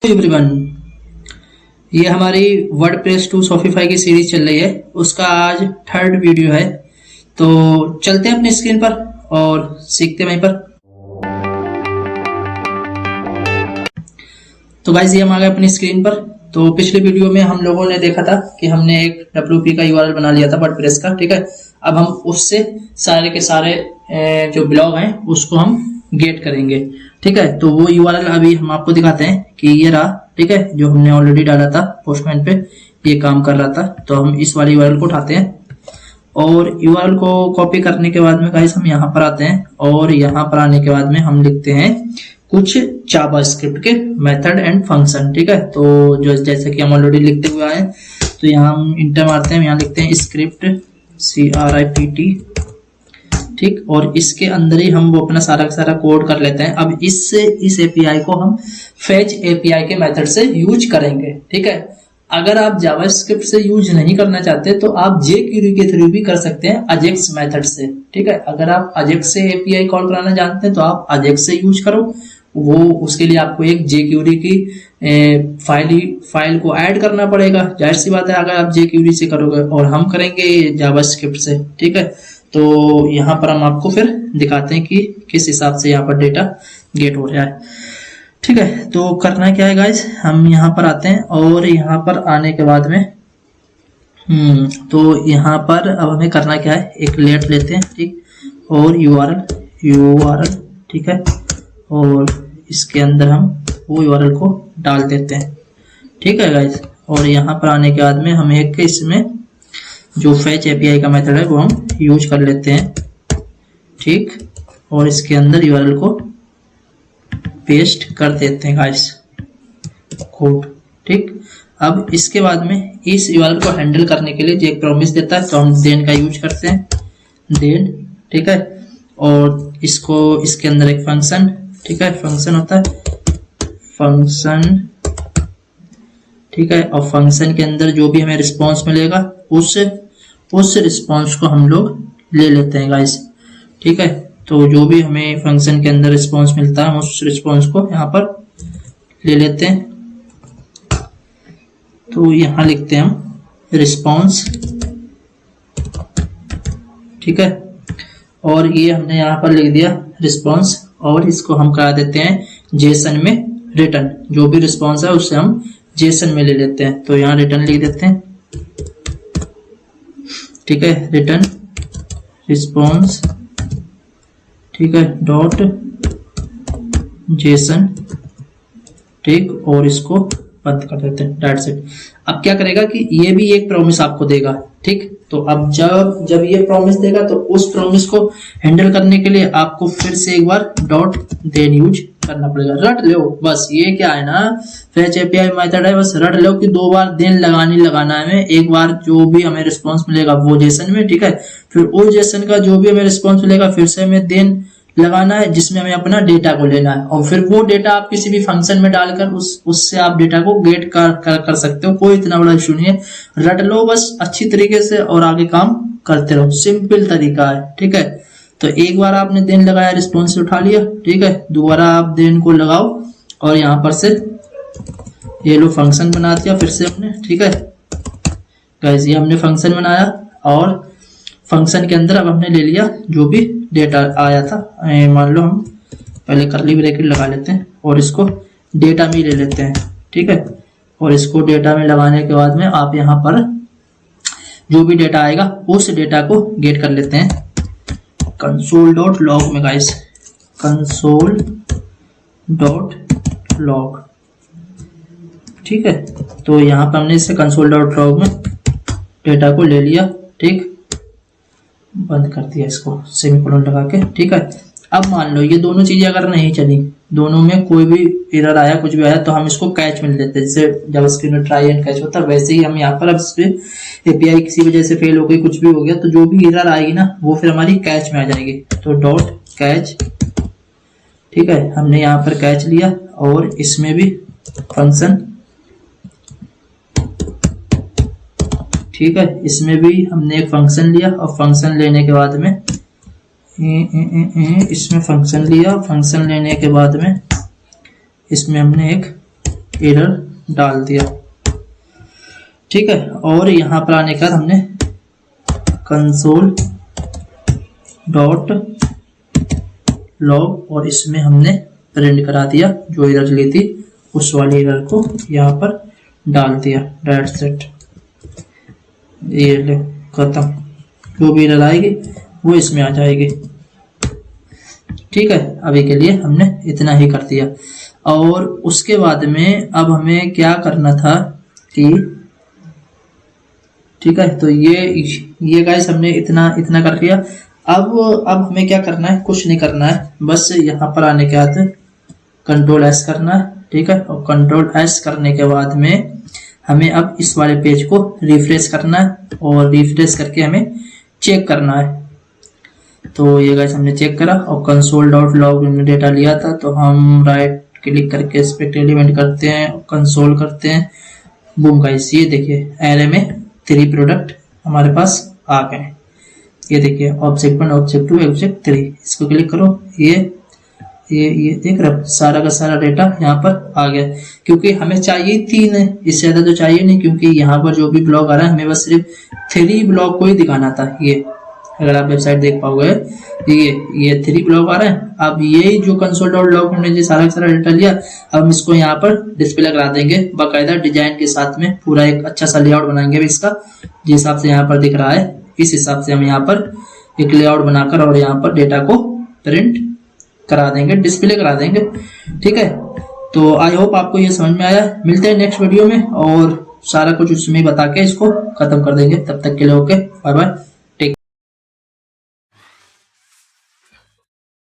Everyone, ये हमारी WordPress to Shopify की सीरीज चल रही है। उसका आज थर्ड वीडियो है, तो चलते हैं अपनी स्क्रीन पर और सीखते हैं वहीं पर। तो गाइस, ये हम आ गए अपनी स्क्रीन पर। तो पिछले वीडियो में हम लोगों ने देखा था कि हमने एक WP का यूआरएल बना लिया था वर्डप्रेस का, ठीक है। अब हम उससे सारे के सारे जो ब्लॉग हैं उसको हम गेट करेंगे, ठीक है। तो वो यूआरएल अभी हम आपको दिखाते हैं कि ये रहा, ठीक है, जो हमने ऑलरेडी डाला था पोस्टमैन पे, ये काम कर रहा था। तो हम इस वाले यूआरएल को उठाते हैं और यूआरएल को कॉपी करने के बाद में गाइस हम यहाँ पर आते हैं और यहाँ पर आने के बाद में हम लिखते हैं कुछ जावास्क्रिप्ट के मेथड एंड फंक्शन, ठीक है। तो जो जैसे कि हम ऑलरेडी लिखते हुए आए, तो यहाँ हम इंटर मारते हैं, यहाँ लिखते हैं स्क्रिप्ट CRIPT, ठीक। और इसके अंदर ही हम वो अपना सारा का सारा कोड कर लेते हैं। अब इस एपीआई को हम फेच एपीआई के मेथड से यूज करेंगे, ठीक है। अगर आप जावास्क्रिप्ट से यूज नहीं करना चाहते तो आप jQuery के थ्रू भी कर सकते हैं अजेक्स मेथड से, ठीक है। अगर आप अजेक्स से एपीआई कॉल कराना जानते हैं तो आप अजेक्स से यूज करो। वो उसके लिए आपको एक jQuery की फाइल को ऐड करना पड़ेगा। जाहिर सी बात है, अगर आप jQuery से करोगे और हम करेंगे जावास्क्रिप्ट से, ठीक है। तो यहाँ पर हम आपको फिर दिखाते हैं कि किस हिसाब से यहाँ पर डेटा गेट हो रहा है, ठीक है। तो करना क्या है गाइस, हम यहाँ पर आते हैं और यहाँ पर आने के बाद में तो यहाँ पर अब हमें करना क्या है, एक लेट लेते हैं, ठीक, और यूआरएल, ठीक है। और इसके अंदर हम वो यूआरएल को डाल देते हैं, ठीक है गाइस। और यहाँ पर आने के बाद में हम एक इसमें जो फेच एपीआई का मेथड है वो हम यूज कर लेते हैं, ठीक। और इसके अंदर यूआरएल को पेस्ट कर देते हैं गाइस, कोड, ठीक। अब इसके बाद में इस यूआरएल को हैंडल करने के लिए जो एक प्रॉमिस देता है, तो हम देन का यूज करते हैं, देन, ठीक है। और इसको इसके अंदर एक फंक्शन, ठीक है, फंक्शन होता है, फंक्शन, ठीक है। और फंक्शन के अंदर जो भी हमें रिस्पॉन्स मिलेगा उस रिस्पॉन्स को हम लोग ले लेते हैं गाइस, ठीक है। तो जो भी हमें फंक्शन के अंदर रिस्पॉन्स मिलता है हम उस रिस्पॉन्स को यहाँ पर ले लेते हैं। तो यहाँ लिखते हैं हम रिस्पॉन्स, ठीक है। और ये हमने यहाँ पर लिख दिया रिस्पॉन्स, और इसको हम करा देते हैं जेसन में रिटर्न। जो भी रिस्पॉन्स है उससे हम जेसन में ले लेते हैं। तो यहाँ रिटर्न लिख देते हैं, ठीक है, रिटर्न रिस्पॉन्स, ठीक है, डॉट जेसन, ठीक। और इसको बंद कर देते हैं, दैट्स इट। अब क्या करेगा कि ये भी एक प्रॉमिस आपको देगा, ठीक। तो अब जब ये प्रॉमिस देगा तो उस प्रॉमिस को हैंडल करने के लिए आपको फिर से एक बार डॉट देन यूज करना पड़ेगा। रट लो बस, ये क्या है ना, फेच एपीआई मेथड है, बस रट लो कि 2 बार देन लगाना है हमें। एक बार जो भी हमें रिस्पॉन्स मिलेगा वो जेसन में, ठीक है, फिर उस जेसन का जो भी हमें रिस्पॉन्स मिलेगा फिर से हमें देन लगाना है, जिसमें हमें अपना डेटा को लेना है। और फिर वो डेटा आप किसी भी फंक्शन में डालकर उससे आप डेटा को गेट कर सकते हो। कोई इतना बड़ा इशू नहीं है, रट लो बस अच्छी तरीके से और आगे काम करते रहो। सिंपल तरीका है, ठीक है। तो एक बार आपने देन लगाया, रिस्पॉन्स उठा लिया, ठीक है। दोबारा आप देन को लगाओ और यहाँ पर से ये लो फंक्शन बना दिया फिर से हमने, ठीक है गाइस। ये हमने फंक्शन बनाया और फंक्शन के अंदर अब हमने ले लिया जो भी डेटा आया था। मान लो हम पहले कर्ली ब्रैकेट लगा लेते हैं और इसको डेटा में ले लेते हैं, ठीक है। और इसको डेटा में लगाने के बाद में आप यहाँ पर जो भी डेटा आएगा उस डेटा को गेट कर लेते हैं console.log में गाइस, console.log, ठीक है। तो यहाँ पर हमने इससे console.log में डेटा को ले लिया, ठीक, बंद कर दिया इसको सेमीकोलन लगा के, ठीक है। अब मान लो ये दोनों चीजें अगर नहीं चली, दोनों में कोई भी एरर आया, कुछ भी आया, तो हम इसको कैच में लेते हैं। जैसे जावास्क्रिप्ट में ट्राई एंड कैच होता है, वैसे ही हम यहाँ पर अब इस पे एपीआई किसी वजह से फेल हो गई, कुछ भी हो गया, तो जो भी एरर आएगी ना वो फिर हमारी कैच में आ जाएगी। तो डॉट कैच, ठीक है, हमने यहाँ पर कैच लिया और इसमें भी फंक्शन, ठीक है, इसमें भी हमने एक फंक्शन लिया और फंक्शन लेने के बाद में इसमें फंक्शन लिया, फंक्शन लेने के बाद में इसमें हमने एक एरर डाल दिया, ठीक है। और यहाँ पर आने के बाद हमने कंसोल डॉट लॉग और इसमें हमने प्रिंट करा दिया जो एरर ली थी उस वाली एरर को यहाँ पर डाल दिया। दैट्स इट, ये ले खत्म। जो भी एरर आएगी वो इसमें आ जाएगी, ठीक है। अभी के लिए हमने इतना ही कर दिया। और उसके बाद में अब हमें क्या करना था कि, ठीक है, तो ये गाइस हमने इतना कर लिया। अब हमें क्या करना है, कुछ नहीं करना है, बस यहाँ पर आने के बाद कंट्रोल एस करना है, ठीक है। और कंट्रोल एस करने के बाद में हमें अब इस वाले पेज को रिफ्रेश करना है और रिफ्रेश करके हमें चेक करना है। तो ये गाइस हमने चेक करा और कंसोल डॉट लॉग में डेटा लिया था, तो हम राइट क्लिक करके इस पे एलिमेंट करते हैं, कंसोल करते हैं। बूम गाइस, ये देखिए एरे में 3 प्रोडक्ट हमारे पास आ गए। ये देखिए ऑब्जेक्ट 1, ऑब्जेक्ट 2, ऑब्जेक्ट 3, इसको क्लिक करो, ये देख रहे हो सारा का सारा डेटा यहाँ पर आ गया। क्योंकि हमें चाहिए 3 है, इससे ज्यादा तो चाहिए नहीं, क्योंकि यहाँ पर जो भी ब्लॉग आ रहा है हमें बस सिर्फ 3 ब्लॉग को ही दिखाना था। ये अगर आप वेबसाइट देख पाओगे, ये 3 ब्लॉग आ रहे हैं। अब ये जो कंसोल डॉट लॉग हमने जो सारा का सारा डेटा लिया, अब हम इसको यहाँ पर डिस्प्ले करा देंगे बाकायदा डिजाइन के साथ में। पूरा एक अच्छा सा लेआउट बनाएंगे इसका, जिस हिसाब से यहाँ पर दिख रहा है इस हिसाब से हम यहाँ पर एक लेआउट बनाकर और यहाँ पर डेटा को प्रिंट करा देंगे, डिस्प्ले करा देंगे, ठीक है। तो आई होप आपको ये समझ में आया। मिलते हैं नेक्स्ट वीडियो में और सारा कुछ उसमें बता के इसको खत्म कर देंगे। तब तक के लिए ओके, बाय बाय।